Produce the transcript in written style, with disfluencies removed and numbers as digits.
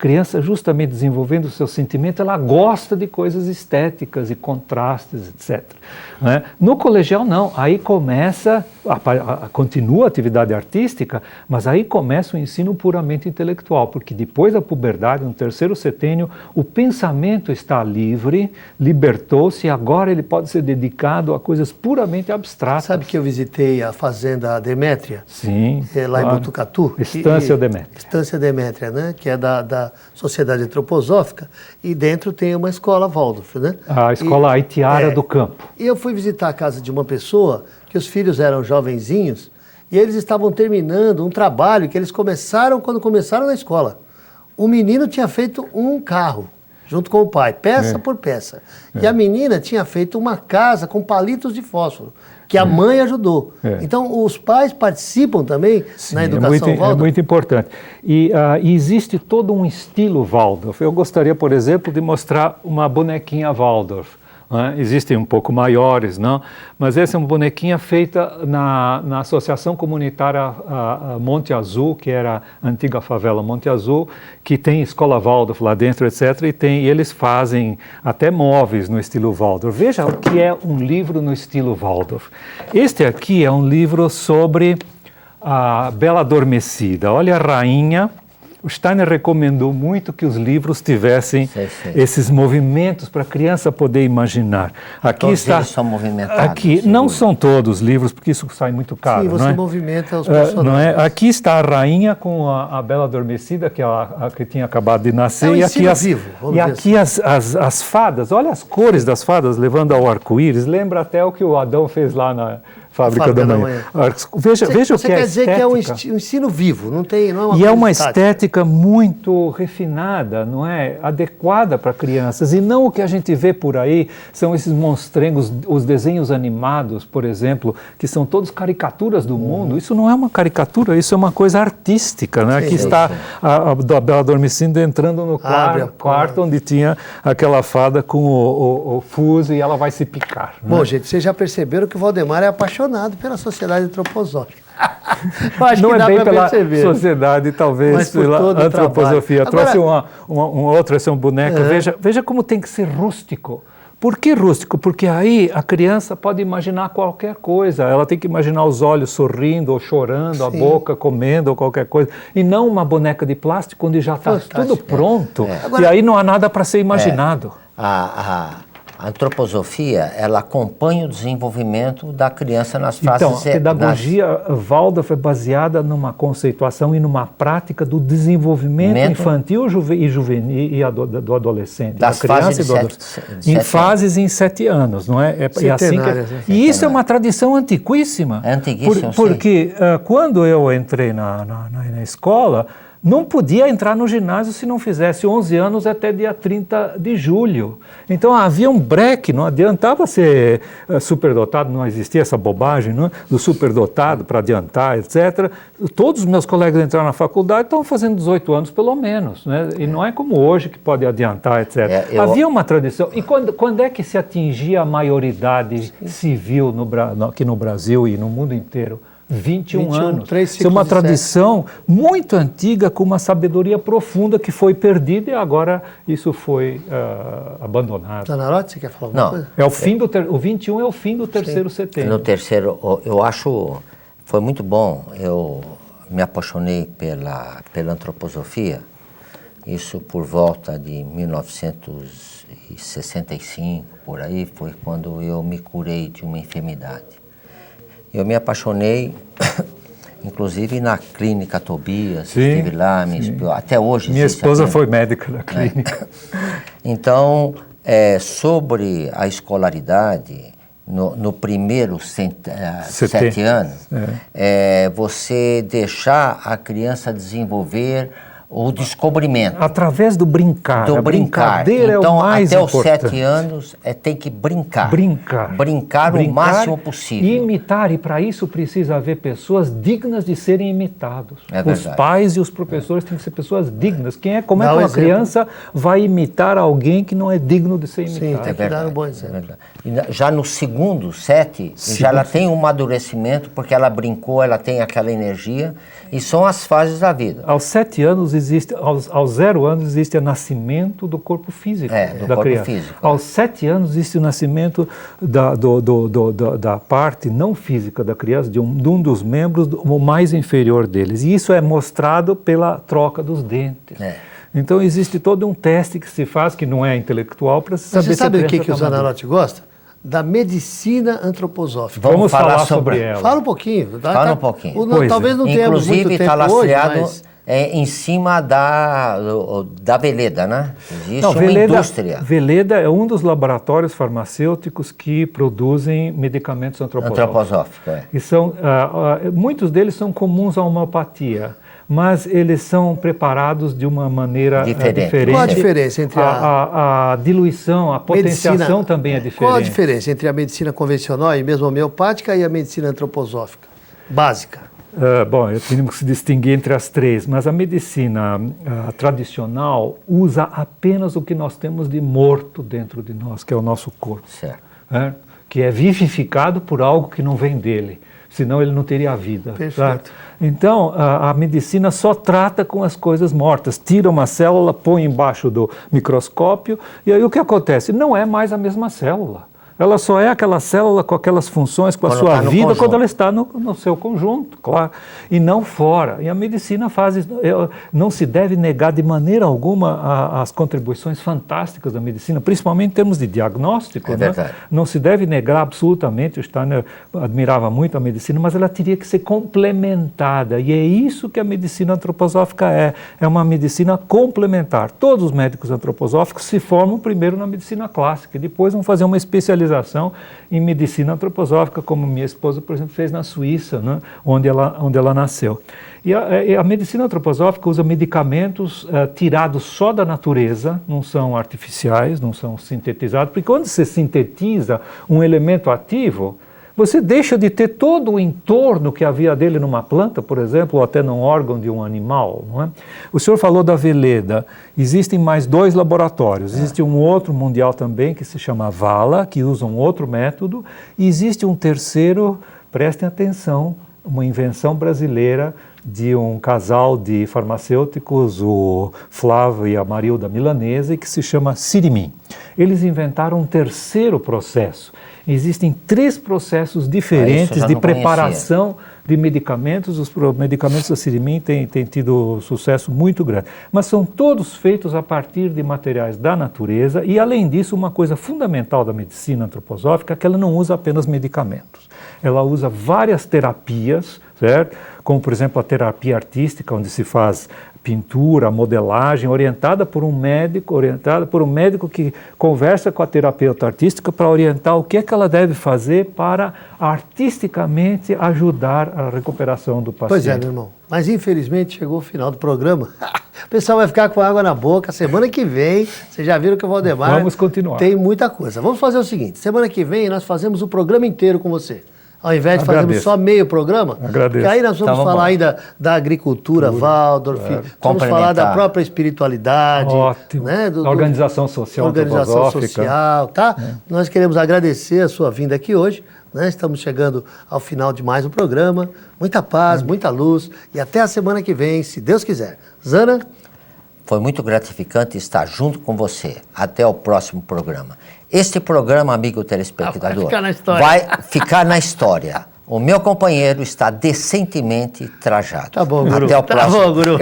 criança, justamente desenvolvendo o seu sentimento, ela gosta de coisas estéticas e contrastes, etc. Né? No colegial, não. Aí começa, continua a atividade artística, mas aí começa o ensino puramente intelectual, porque depois da puberdade, no terceiro setênio, o pensamento está livre, libertou-se, e agora ele pode ser dedicado a coisas puramente abstratas. Sabe que eu visitei a fazenda Demétria? Sim. Lá em Botucatu. Estância Demétria. Estância Demétria, né? Que é da Sociedade Antroposófica, e dentro tem uma escola Waldorf, né? A escola haitiara do campo. E eu fui visitar a casa de uma pessoa, que os filhos eram jovenzinhos, e eles estavam terminando um trabalho que eles começaram quando começaram na escola. O menino tinha feito um carro, junto com o pai, peça por peça. E a menina tinha feito uma casa com palitos de fósforo, que a mãe ajudou. Então, os pais participam também na educação Waldorf? É muito importante. E existe todo um estilo Waldorf. Eu gostaria, por exemplo, de mostrar uma bonequinha Waldorf. Existem um pouco maiores, não? Mas essa é uma bonequinha feita na Associação Comunitária Monte Azul, que era a antiga favela Monte Azul, que tem escola Waldorf lá dentro, etc. E eles fazem até móveis no estilo Waldorf. Veja o que é um livro no estilo Waldorf. Este aqui é um livro sobre a Bela Adormecida. Olha a rainha. O Steiner recomendou muito que os livros tivessem esses movimentos para a criança poder imaginar. Aqui todos está. Eles são movimentados. Aqui não são todos os livros, porque isso sai muito caro. Sim, você não é? movimenta os personagens. Não é? Aqui está a rainha com a Bela Adormecida, que é a que tinha acabado de nascer. É um e aqui as fadas. Olha as cores das fadas levando ao arco-íris. Lembra até o que o Adão fez lá na Fábrica da Manhã. Veja o que é estética. Você quer dizer que é um ensino vivo, não é uma E é uma estática. estética muito refinada, não é? Adequada para crianças. E não o que a gente vê por aí, são esses monstrengos, os desenhos animados, por exemplo, que são todos caricaturas do mundo. Isso não é uma caricatura, isso é uma coisa artística, né? Aqui está a Bela Adormecida entrando no quarto onde tinha aquela fada com o fuso e ela vai se picar. Né? Bom, gente, vocês já perceberam que o Valdemar é apaixonado pela Sociedade Antroposófica. Não é bem pela sociedade, talvez pela antroposofia. Trouxe um outro, esse é um boneco. Veja como tem que ser rústico. Por que rústico? Porque aí a criança pode imaginar qualquer coisa. Ela tem que imaginar os olhos sorrindo ou chorando, a boca comendo ou qualquer coisa. E não uma boneca de plástico onde já está tudo pronto. Agora, e aí não há nada para ser imaginado. A antroposofia, ela acompanha o desenvolvimento da criança nas fases... Então, a pedagogia Waldorf é baseada numa conceituação e numa prática do desenvolvimento infantil e juvenil e do adolescente, da criança e do adolescente. Em fases em 7 anos, não é? É assim que e isso é uma tradição antiquíssima. É antiguíssima, porque quando eu entrei na escola, não podia entrar no ginásio se não fizesse 11 anos até dia 30 de julho. Então havia um breque, não adiantava ser superdotado, não existia essa bobagem, não é? Do superdotado para adiantar, etc. Todos os meus colegas entraram na faculdade estavam fazendo 18 anos pelo menos, né? E não é como hoje que pode adiantar, etc. Havia uma tradição. E quando é que se atingia a maioridade civil aqui no Brasil e no mundo inteiro? 21 anos. Isso é uma tradição muito antiga, com uma sabedoria profunda que foi perdida e agora isso foi abandonado. Zanarotti, você quer falar alguma coisa? É o fim o 21 é o fim do terceiro setênio. No terceiro, eu acho, foi muito bom, eu me apaixonei pela antroposofia, isso por volta de 1965, por aí, foi quando eu me curei de uma enfermidade. Eu me apaixonei, inclusive na clínica Tobias, estive lá, até hoje. Minha esposa foi médica da clínica. Então, sobre a escolaridade, no primeiro 7 anos, você deixar a criança desenvolver o descobrimento. Através do brincar. A brincadeira então, é o mais importante. Até os 7 anos tem que brincar. Brincar o máximo possível. E imitar, e para isso precisa haver pessoas dignas de serem imitados. Os pais e os professores têm que ser pessoas dignas. Como é que uma criança vai imitar alguém que não é digno de ser imitado? Sim, tem que dar um bom exemplo. Já no segundo 7, ela tem um amadurecimento, porque ela brincou, ela tem aquela energia, e são as fases da vida. Aos 7 anos existe, aos 0 anos existe o nascimento do corpo físico do da corpo criança. físico. Aos 7 anos existe o nascimento da parte não física da criança, de um dos membros, o mais inferior deles. E isso é mostrado pela troca dos dentes. Então existe todo um teste que se faz, que não é intelectual, para saber Você sabe se a o que criança o Zanarotti gosta? Da medicina antroposófica. Vamos falar sobre ela. Fala um pouquinho. Fala um pouquinho. Talvez não tenhamos muito Inclusive, tempo está lastreado hoje, mas... em cima da Veleda, né? Existe uma Veleda, indústria. Veleda é um dos laboratórios farmacêuticos que produzem medicamentos antroposóficos. Antroposófico, E são, muitos deles são comuns à homeopatia, mas eles são preparados de uma maneira diferente. Qual a diferença entre a diluição, a potenciação também é diferente. Qual a diferença entre a medicina convencional e mesmo homeopática e a medicina antroposófica? Básica. Bom, temos que se distinguir entre as três, mas a medicina tradicional usa apenas o que nós temos de morto dentro de nós, que é o nosso corpo. Certo. Que é vivificado por algo que não vem dele, senão ele não teria vida. Perfeito. Certo? Então, a medicina só trata com as coisas mortas, tira uma célula, põe embaixo do microscópio, e aí o que acontece? Não é mais a mesma célula. Ela só é aquela célula com aquelas funções, com a sua vida, quando ela está no seu conjunto, claro, e não fora. E a medicina faz isso. Não se deve negar de maneira alguma as contribuições fantásticas da medicina, principalmente em termos de diagnóstico. Né? Não se deve negar absolutamente. O Steiner admirava muito a medicina, mas ela teria que ser complementada. E é isso que a medicina antroposófica é. É uma medicina complementar. Todos os médicos antroposóficos se formam primeiro na medicina clássica e depois vão fazer uma especialização em medicina antroposófica, como minha esposa, por exemplo, fez na Suíça, né, onde ela nasceu. E a medicina antroposófica usa medicamentos tirados só da natureza, não são artificiais, não são sintetizados, porque quando você sintetiza um elemento ativo, você deixa de ter todo o entorno que havia dele numa planta, por exemplo, ou até num órgão de um animal. Não é? O senhor falou da Veleda. Existem mais 2 laboratórios. Existe um outro mundial também, que se chama Vala, que usa um outro método. E existe um terceiro, prestem atenção, uma invenção brasileira de um casal de farmacêuticos, o Flávio e a Marilda Milanese, que se chama Sirimin. Eles inventaram um terceiro processo. Existem 3 processos diferentes de preparação de medicamentos. Os medicamentos da Sirimin têm tido sucesso muito grande. Mas são todos feitos a partir de materiais da natureza e, além disso, uma coisa fundamental da medicina antroposófica é que ela não usa apenas medicamentos. Ela usa várias terapias, certo? Como, por exemplo, a terapia artística, onde se faz pintura, modelagem, orientada por um médico que conversa com a terapeuta artística para orientar o que é que ela deve fazer para artisticamente ajudar a recuperação do paciente. Pois é, meu irmão. Mas infelizmente chegou o final do programa. O pessoal vai ficar com água na boca. Semana que vem, vocês já viram que o Valdemar... Vamos continuar. Tem muita coisa. Vamos fazer o seguinte, semana que vem nós fazemos o programa inteiro com você. Ao invés de fazermos só meio programa, porque aí nós vamos falar ainda da agricultura, Waldorf, vamos falar da própria espiritualidade, né, da organização social, tá? Nós queremos agradecer a sua vinda aqui hoje, né? Estamos chegando ao final de mais um programa. Muita paz, muita luz e até a semana que vem, se Deus quiser. Zana? Foi muito gratificante estar junto com você. Até o próximo programa. Este programa, amigo telespectador, vai ficar na história. O meu companheiro está decentemente trajado. Tá bom, Guru. Até o próximo. Tá bom, Guru.